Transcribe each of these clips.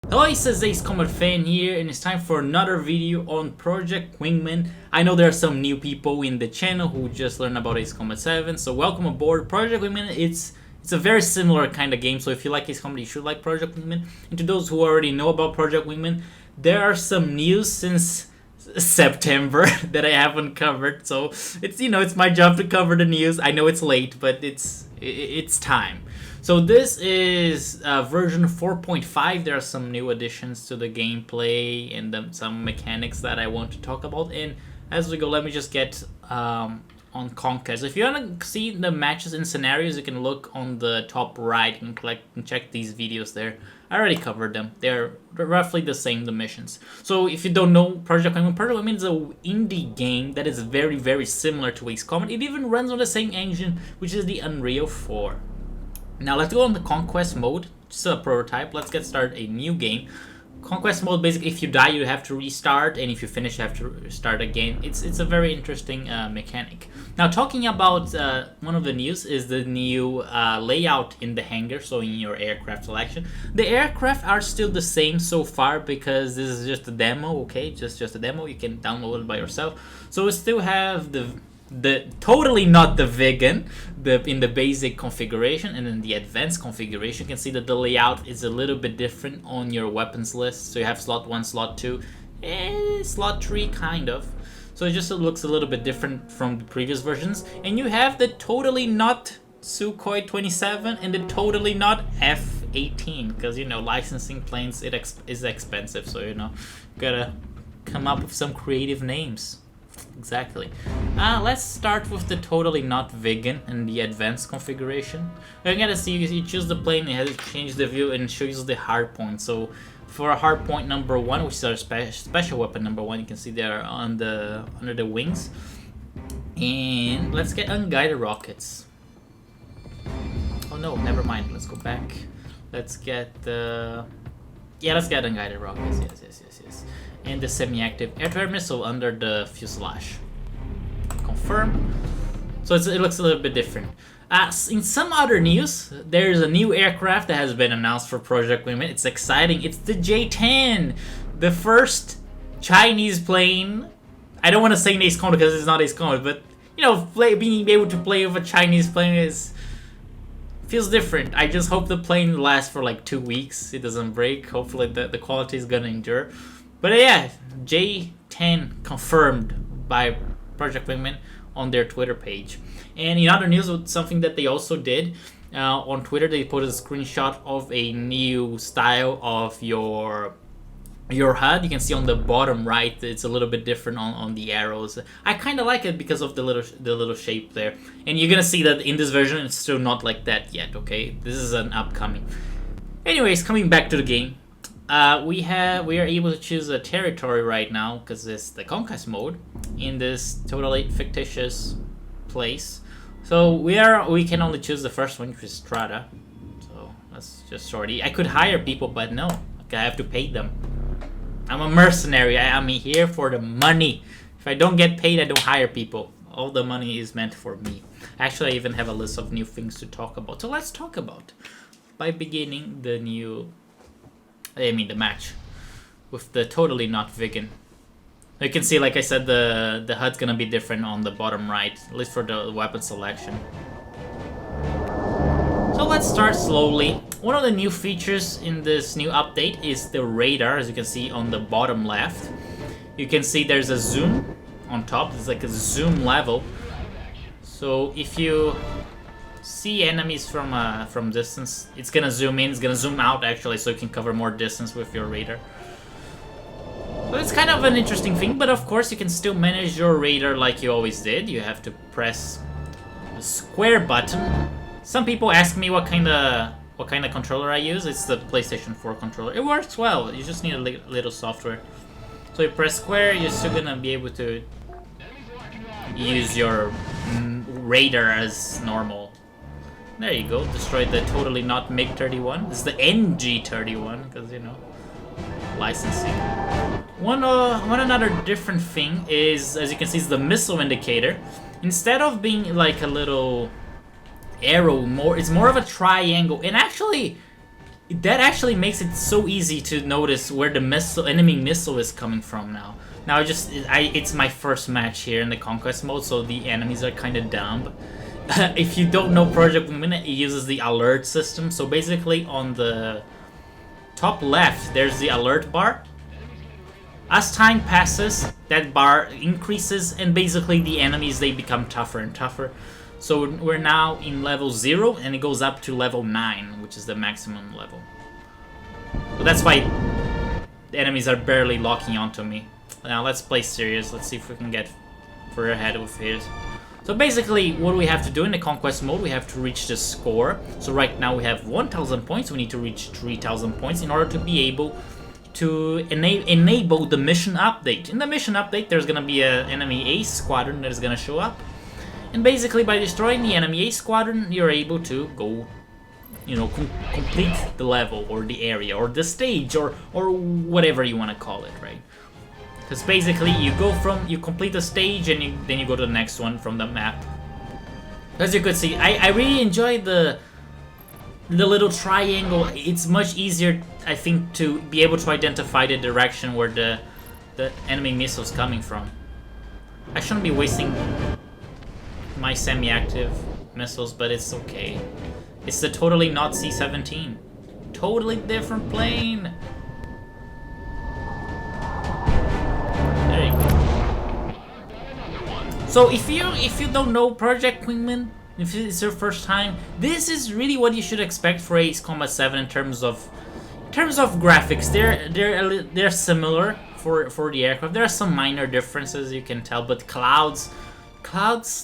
Hello, it says Ace Comet Fan here, and it's time for another video on Project Wingman. I know there are some new people in the channel who just learned about Ace Comet 7, so welcome aboard. Project Wingman, it's a very similar kind of game, so if you like Ace Comet, you should like Project Wingman. And to those who already know about Project Wingman, there are some news since September that I haven't covered, so it's my job to cover the news. I know it's late, but it's time. So this is version 4.5. There are some new additions to the gameplay and some mechanics that I want to talk about. And as we go, let me just get on Conquest. If you want to see the matches and scenarios, you can look on the top right and check these videos there. I already covered them. They're roughly the same, the missions. So if you don't know Project Wingman is an indie game that is very, very similar to Ace Comet. It even runs on the same engine, which is the Unreal 4. Now let's go on the Conquest mode. Just a prototype. Let's get started a new game. Conquest mode, basically, if you die, you have to restart, and if you finish, you have to start again. It's a very interesting mechanic. Now, talking about one of the news is the new layout in the hangar, so in your aircraft selection. The aircraft are still the same so far because this is just a demo, okay? Just a demo. You can download it by yourself. So we still have the totally not the vegan in the basic configuration, and in the advanced configuration you can see that the layout is a little bit different on your weapons list. So you have slot 1, slot 2, slot 3 kind of, so it just looks a little bit different from the previous versions. And you have the totally not Sukhoi 27 and the totally not F-18, because licensing planes is expensive, so gotta come up with some creative names. Exactly. Let's start with the totally not vegan and the advanced configuration. You're gonna see you choose the plane, it has changed the view and shows the hard point. So for hard point number 1, which is our special weapon number 1, you can see there under the wings. And let's get unguided rockets. Oh no, never mind. Let's go back. Let's get let's get unguided rockets. Yes. And the semi-active air-to-air missile under the fuselage. Confirm. So it looks a little bit different. In some other news, there's a new aircraft that has been announced for Project Wingman. It's exciting. It's the J-10, the first Chinese plane. I don't want to say Ace Comet because it's not Ace Comet, but being able to play with a Chinese plane feels different. I just hope the plane lasts for like 2 weeks. It doesn't break. Hopefully the quality is gonna endure. But yeah, J-10 confirmed by Project Wingman on their Twitter page. And in other news, something that they also did on Twitter, they put a screenshot of a new style of your HUD. You can see on the bottom right, it's a little bit different on the arrows. I kind of like it because of the little shape there. And you're gonna see that in this version, it's still not like that yet. Okay, this is an upcoming. Anyways, coming back to the game. We are able to choose a territory right now because it's the Conquest mode in this totally fictitious place. So we can only choose the first one, which is Strata. So that's just shorty. I could hire people, but no, I have to pay them. I'm a mercenary. I'm here for the money. If I don't get paid, I don't hire people. All the money is meant for me. Actually, I even have a list of new things to talk about. So let's talk about by beginning the match with the totally not vegan. You can see, like I said, the HUD's gonna be different on the bottom right, at least for the weapon selection. So let's start slowly. One of the new features in this new update is the radar, as you can see on the bottom left. You can see there's a zoom on top. It's like a zoom level. So if you see enemies from distance, it's gonna zoom in, it's gonna zoom out actually, so you can cover more distance with your radar. So it's kind of an interesting thing, but of course you can still manage your radar like you always did. You have to press the square button. Some people ask me what kind of controller I use. It's the PlayStation 4 controller. It works well. You just need a little software. So you press square, you're still gonna be able to use your radar as normal. There you go, destroyed the totally not MiG-31. This is the NG-31, because, licensing. One another different thing is, as you can see, is the missile indicator. Instead of being like a little arrow, it's more of a triangle. And actually, that actually makes it so easy to notice where the enemy missile is coming from now. Now it's my first match here in the conquest mode, so the enemies are kind of dumb. If you don't know Project Wingman, it uses the alert system. So basically on the top left, there's the alert bar. As time passes, that bar increases, and basically the enemies, they become tougher and tougher. So we're now in level 0, and it goes up to level 9, which is the maximum level. So that's why the enemies are barely locking onto me. Now let's play serious. Let's see if we can get further ahead with his. So basically, what do we have to do in the conquest mode? We have to reach the score. So right now we have 1,000 points. We need to reach 3,000 points in order to be able to enable the mission update. In the mission update, there's gonna be an enemy ace squadron that is gonna show up. And basically, by destroying the enemy ace squadron, you're able to go, you know, complete the level, or the area, or the stage, or whatever you want to call it, right? Because basically, you complete the stage, and then you go to the next one from the map. As you could see, I really enjoy the little triangle. It's much easier, I think, to be able to identify the direction where the enemy missile's coming from. I shouldn't be wasting my semi-active missiles, but it's okay. It's the totally not C-17. Totally different plane. There you go. So if you don't know Project Wingman, if it's your first time, this is really what you should expect for Ace Combat 7 in terms of graphics. They're similar for the aircraft. There are some minor differences, you can tell, but clouds,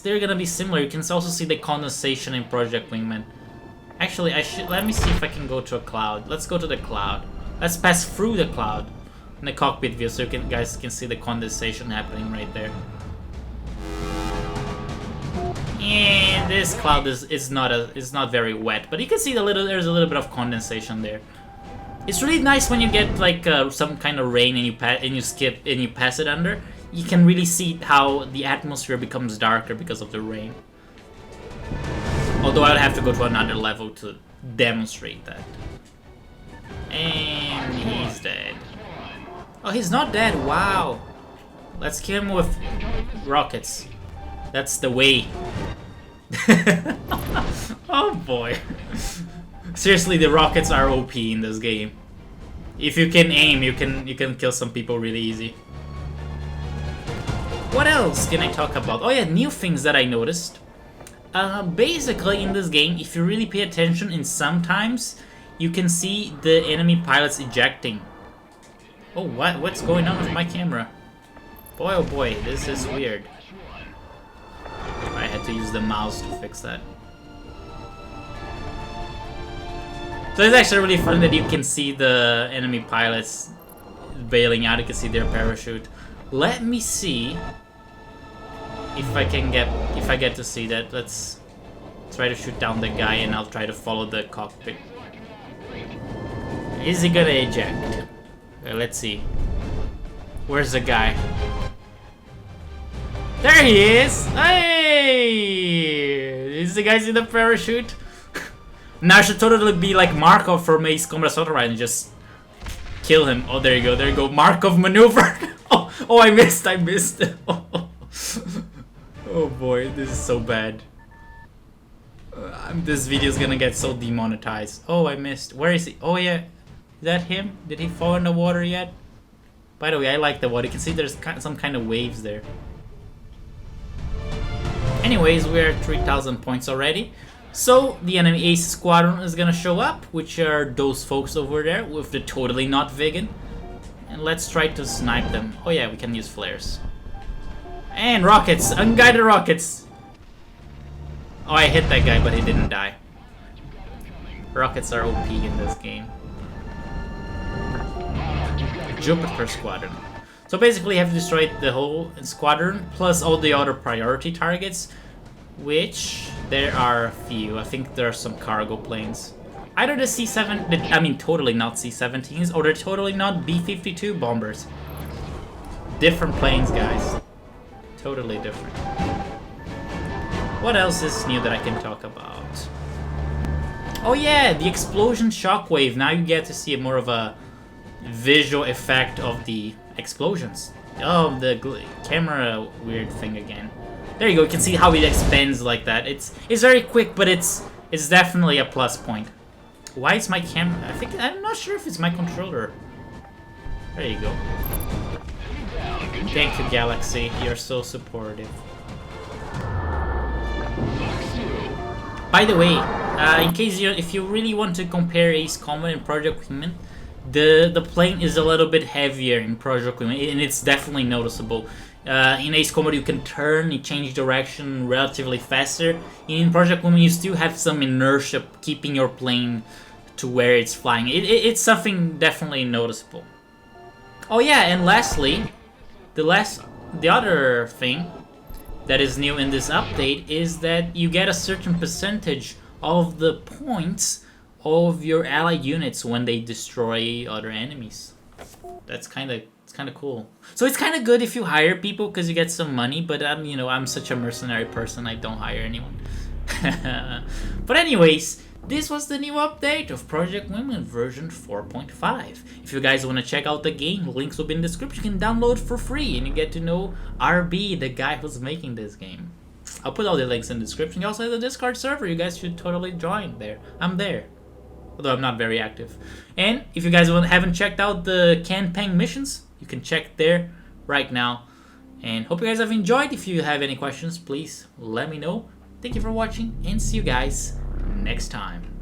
they're gonna be similar. You can also see the condensation in Project Wingman. Actually, let me see if I can go to a cloud. Let's go to the cloud. Let's pass through the cloud in the cockpit view, so you guys can see the condensation happening right there. And this cloud is not very wet, but you can see there's a little bit of condensation there. It's really nice when you get like some kind of rain and you pass it under. You can really see how the atmosphere becomes darker because of the rain. Although I would have to go to another level to demonstrate that. And he's dead. Oh, he's not dead. Wow. Let's kill him with rockets. That's the way. Oh boy. Seriously, the rockets are OP in this game. If you can aim, you can kill some people really easy. What else can I talk about? Oh yeah, new things that I noticed. Basically in this game, if you really pay attention, and sometimes you can see the enemy pilots ejecting. Oh, what's going on with my camera? Boy, oh boy, this is weird. I had to use the mouse to fix that. So it's actually really fun that you can see the enemy pilots bailing out. You can see their parachute. Let me see if I get to see that. Let's try to shoot down the guy, and I'll try to follow the cockpit. Is he gonna eject? Let's see. Where's the guy? There he is! Hey! Is the guy in the parachute? Now I should totally be like Markov from Ace Combat Sotorite and just kill him. Oh, there you go, there you go. Markov maneuver! Oh, I missed. Oh boy, this is so bad. This video is gonna get so demonetized. Oh, I missed. Where is he? Oh yeah, is that him? Did he fall in the water yet? By the way, I like the water. You can see there's some kind of waves there. Anyways, we're at 3,000 points already. So the enemy ace squadron is gonna show up, which are those folks over there with the totally not vegan. And let's try to snipe them. Oh yeah, we can use flares. And rockets! Unguided rockets! Oh, I hit that guy, but he didn't die. Rockets are OP in this game. Jupiter Squadron. So basically you have to destroy the whole squadron, plus all the other priority targets, which there are a few. I think there are some cargo planes. Either the C-7, I mean totally not C-17s, or they're totally not B-52 bombers. Different planes, guys. Totally different. What else is new that I can talk about? Oh yeah, the explosion shockwave. Now you get to see more of a visual effect of the explosions. Oh, the camera weird thing again. There you go. You can see how it expands like that. It's very quick, but it's definitely a plus point. Why is my camera? I'm not sure if it's my controller. There you go. Thank you, Galaxy. You're so supportive. By the way, in case if you really want to compare Ace Combat and Project Wingman, the plane is a little bit heavier in Project Wingman, and it's definitely noticeable. In Ace Combat you can turn, you change direction relatively faster. In Project Wingman you still have some inertia keeping your plane to where it's flying. It's something definitely noticeable. Oh yeah, and lastly, the other thing that is new in this update is that you get a certain percentage of the points of your allied units when they destroy other enemies. That's kind of cool. So it's kind of good if you hire people because you get some money. But I'm such a mercenary person. I don't hire anyone. But anyways, this was the new update of Project Wingman version 4.5. If you guys want to check out the game, links will be in the description. You can download for free and you get to know RB, the guy who's making this game. I'll put all the links in the description. You also have the Discord server. You guys should totally join there. I'm there, although I'm not very active. And if you guys haven't checked out the campaign missions, you can check there right now. And hope you guys have enjoyed. If you have any questions, please let me know. Thank you for watching and see you guys next time.